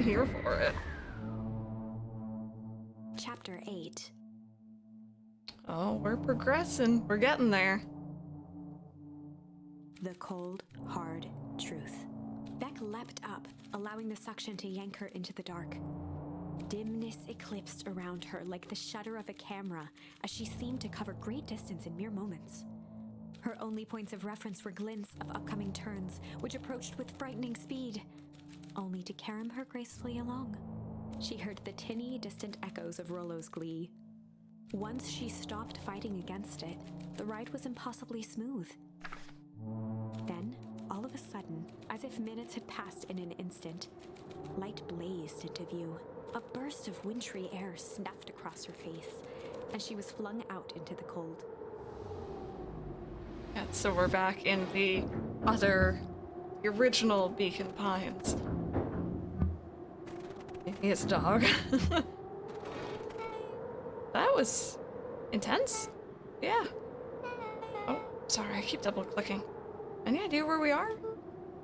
Here for it. Chapter 8. Oh, we're progressing. We're getting there. The cold, hard truth. Beck leapt up, allowing the suction to yank her into the dark. Dimness eclipsed around her like the shutter of a camera as she seemed to cover great distance in mere moments. Her only points of reference were glints of upcoming turns, which approached with frightening speed, only to carom her gracefully along. She heard the tinny, distant echoes of Rollo's glee. Once she stopped fighting against it, the ride was impossibly smooth. Then, all of a sudden, as if minutes had passed in an instant, light blazed into view. A burst of wintry air snuffed across her face, and she was flung out into the cold. Yeah, so we're back in the original Beacon Pines. Maybe it's a dog. That was intense. Yeah. Oh, sorry, I keep double clicking. Any idea where we are?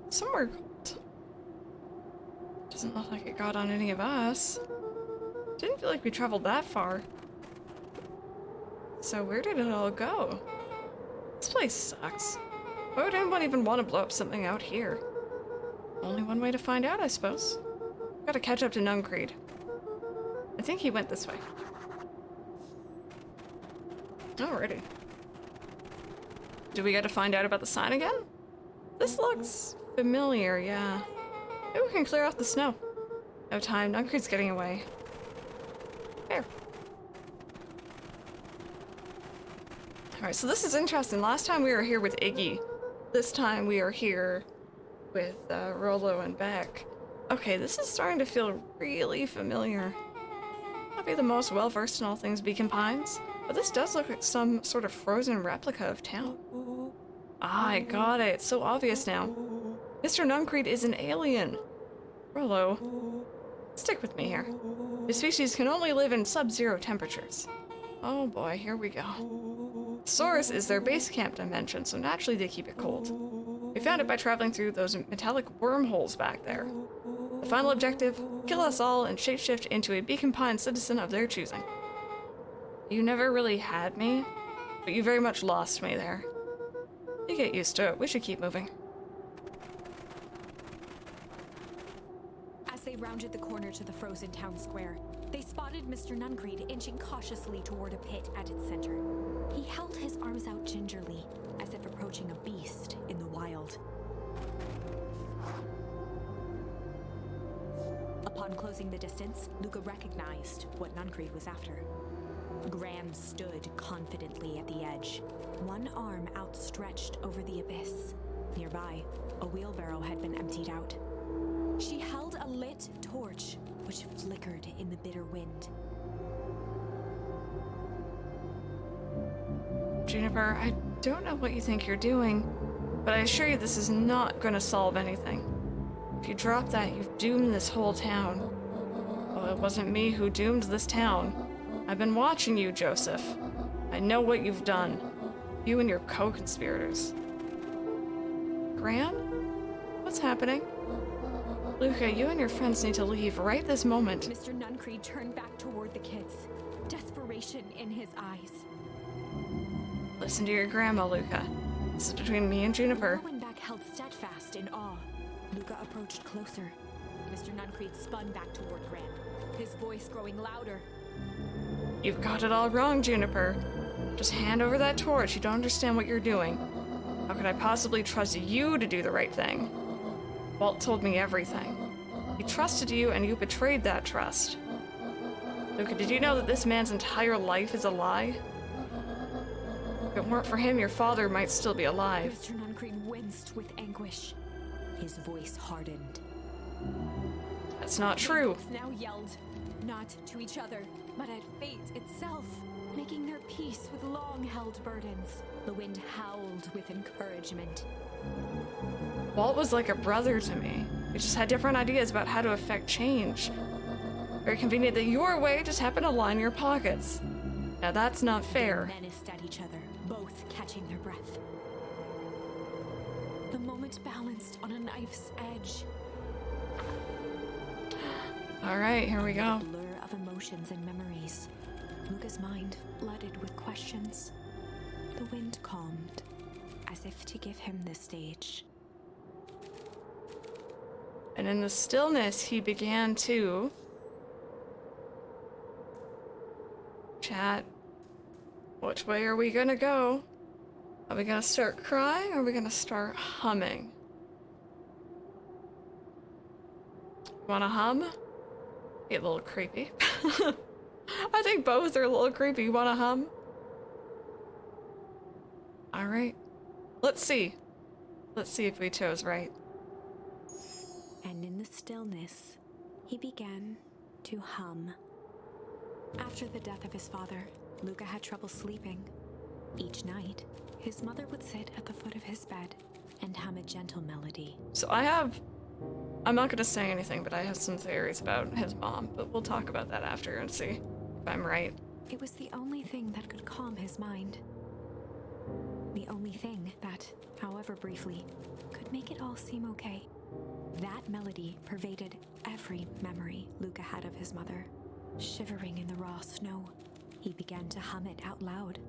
Somewhere cold. Doesn't look like it got on any of us. Didn't feel like we traveled that far. So where did it all go? This place sucks. Why would anyone even want to blow up something out here? Only one way to find out, I suppose. Gotta catch up to Nuncreed. I think he went this way. Alrighty. Do we get to find out about the sign again? This looks familiar, yeah. Maybe we can clear off the snow. No time, Nuncreed's getting away. There. Alright, so this is interesting. Last time we were here with Iggy. This time we are here with Rollo and Beck. Okay, this is starting to feel really familiar. Not be the most well-versed in all things Beacon Pines, but this does look like some sort of frozen replica of town. Ah, I got it. It's so obvious now. Mr. Nuncreed is an alien. Rollo, stick with me here. His species can only live in sub-zero temperatures. Oh boy, here we go. The source is their base camp dimension, so naturally they keep it cold. We found it by traveling through those metallic wormholes back there. The final objective, kill us all and shapeshift into a Beacon Pine citizen of their choosing. You never really had me, but you very much lost me there. You get used to it. We should keep moving. As they rounded the corner to the frozen town square, they spotted Mr. Nuncreed inching cautiously toward a pit at its center. He held his arms out gingerly, as if approaching a beast in the wild. Upon closing the distance, Luka recognized what Nuncreed was after. Gran stood confidently at the edge, one arm outstretched over the abyss. Nearby, a wheelbarrow had been emptied out. She held a lit torch, which flickered in the bitter wind. Juniper, I don't know what you think you're doing, but I assure you this is not going to solve anything. If you drop that, you've doomed this whole town. Well, it wasn't me who doomed this town. I've been watching you, Joseph. I know what you've done. You and your co-conspirators. Gran? What's happening? Luka, you and your friends need to leave right this moment. Mr. Nuncreed turned back toward the kids, desperation in his eyes. Listen to your grandma, Luka. This is between me and Juniper. Rollo and Beck held steadfast in awe. Luka approached closer. Mr. Nuncreed spun back toward Gran, his voice growing louder. You've got it all wrong, Juniper. Just hand over that torch. You don't understand what you're doing. How could I possibly trust you to do the right thing? Walt told me everything. He trusted you, and you betrayed that trust. Luka, did you know that this man's entire life is a lie? If it weren't for him, your father might still be alive. Mr. Nuncreed winced with anguish. His voice hardened. That's not true. They both now yelled, not to each other, but at fate itself, making their peace with long-held burdens. The wind howled with encouragement. Walt was like a brother to me. We just had different ideas about how to affect change. Very convenient that your way just happened to line your pockets. Now that's not fair. They menaced at each other, both catching their breath. The moment balanced on a knife's edge. All right, here we go. A blur of emotions and memories. Luka's mind flooded with questions. The wind calmed, as if to give him the stage. And in the stillness, he began to chat. Which way are we gonna go? Are we gonna start crying or are we gonna start humming? Wanna hum? Get a little creepy. I think both are a little creepy. Wanna hum? Alright. Let's see. Let's see if we chose right. And in the stillness, he began to hum. After the death of his father, Luka had trouble sleeping. Each night, his mother would sit at the foot of his bed and hum a gentle melody. So I'm not gonna say anything, but I have some theories about his mom, but we'll talk about that after and see if I'm right. It was the only thing that could calm his mind. The only thing that, however briefly, could make it all seem okay. That melody pervaded every memory Luka had of his mother. Shivering in the raw snow, he began to hum it out loud.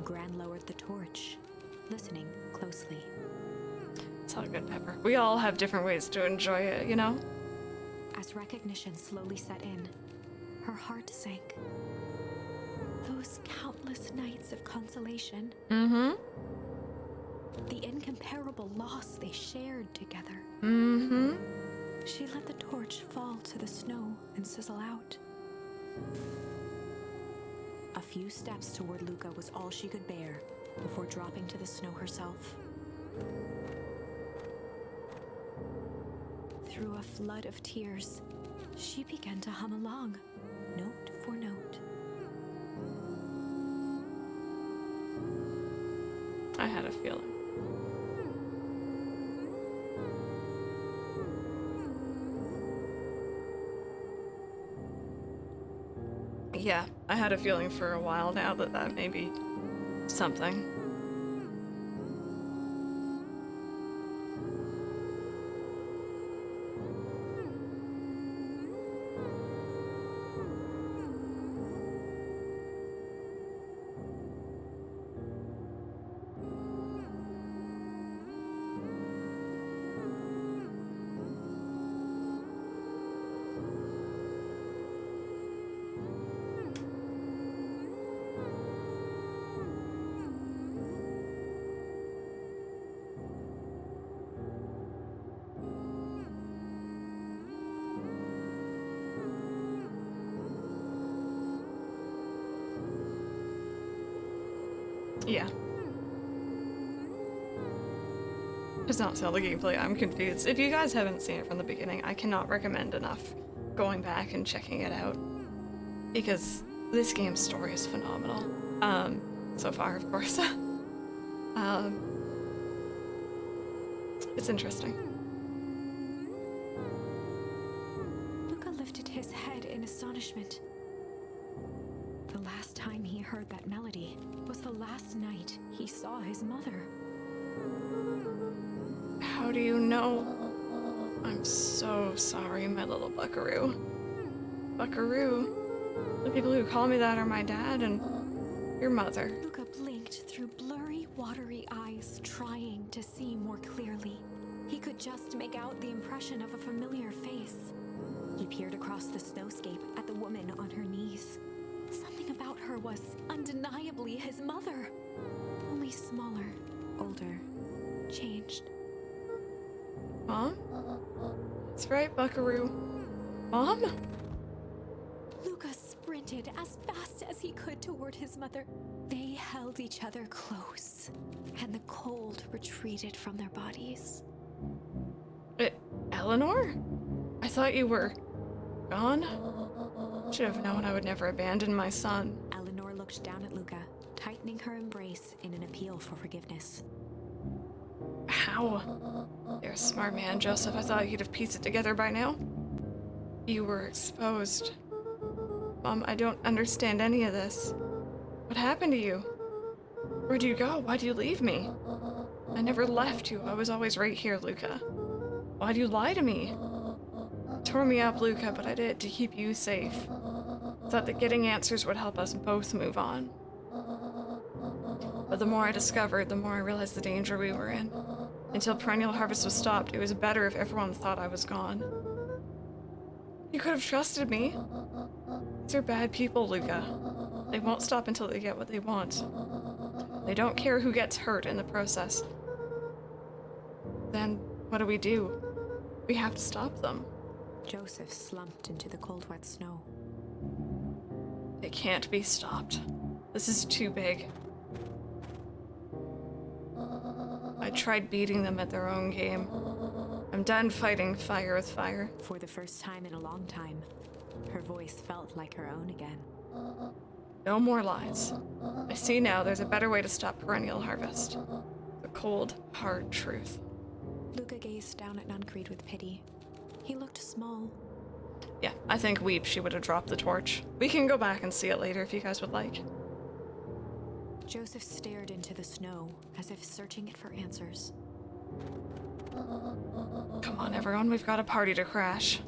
Gran lowered the torch, listening closely. It's all good, Pepper. We all have different ways to enjoy it, you know? As recognition slowly set in, her heart sank. Those countless nights of consolation. Mm-hmm. The incomparable loss they shared together. Mm-hmm. She let the torch fall to the snow and sizzle out. A few steps toward Luka was all she could bear before dropping to the snow herself. Through a flood of tears, she began to hum along, note for note. I had a feeling. Yeah, I had a feeling for a while now that that may be something. Yeah. Does not sell the gameplay. I'm confused. If you guys haven't seen it from the beginning, I cannot recommend enough going back and checking it out. Because this game's story is phenomenal. So far, of course. It's interesting. Luka lifted his head in astonishment. The last time he heard that melody was the last night he saw his mother. How do you know? I'm so sorry, my little buckaroo. Buckaroo. The people who call me that are my dad and your mother. Luka blinked through blurry, watery eyes, trying to see more clearly. He could just make out the impression of a familiar face. He peered across the snowscape at the woman on her knees. Something about her was undeniably his mother. Only smaller, older, changed. Mom? That's right, buckaroo. Mom? Luka sprinted as fast as he could toward his mother. They held each other close, and the cold retreated from their bodies. Eleanor? I thought you were gone? Should have known I would never abandon my son. Eleanor looked looked down at Luka, tightening her embrace in an appeal for forgiveness. How? You're a smart man, Joseph. I thought you'd have pieced it together by now. You were exposed. Mom, I don't understand any of this. What happened to you? Where'd you go? Why'd you leave me? I never left you. I was always right here, Luka. Why'd you lie to me? You tore me up, Luka, but I did it to keep you safe. I thought that getting answers would help us both move on. But the more I discovered, the more I realized the danger we were in. Until perennial harvest was stopped, it was better if everyone thought I was gone. You could have trusted me. These are bad people, Luka. They won't stop until they get what they want. They don't care who gets hurt in the process. Then, what do? We have to stop them. Joseph slumped into the cold, wet snow. It can't be stopped. This is too big. I tried beating them at their own game. I'm done fighting fire with fire. For the first time in a long time, her voice felt like her own again. No more lies. I see now there's a better way to stop perennial harvest. The cold, hard truth. Luka gazed down at Nuncreed with pity. He looked small. Yeah, I think she would have dropped the torch. We can go back and see it later if you guys would like. Joseph stared into the snow, as if searching it for answers. Come on, everyone, we've got a party to crash.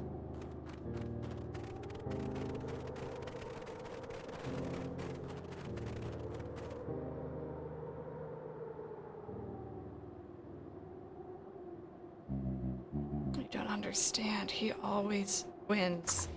I don't understand. He always wins.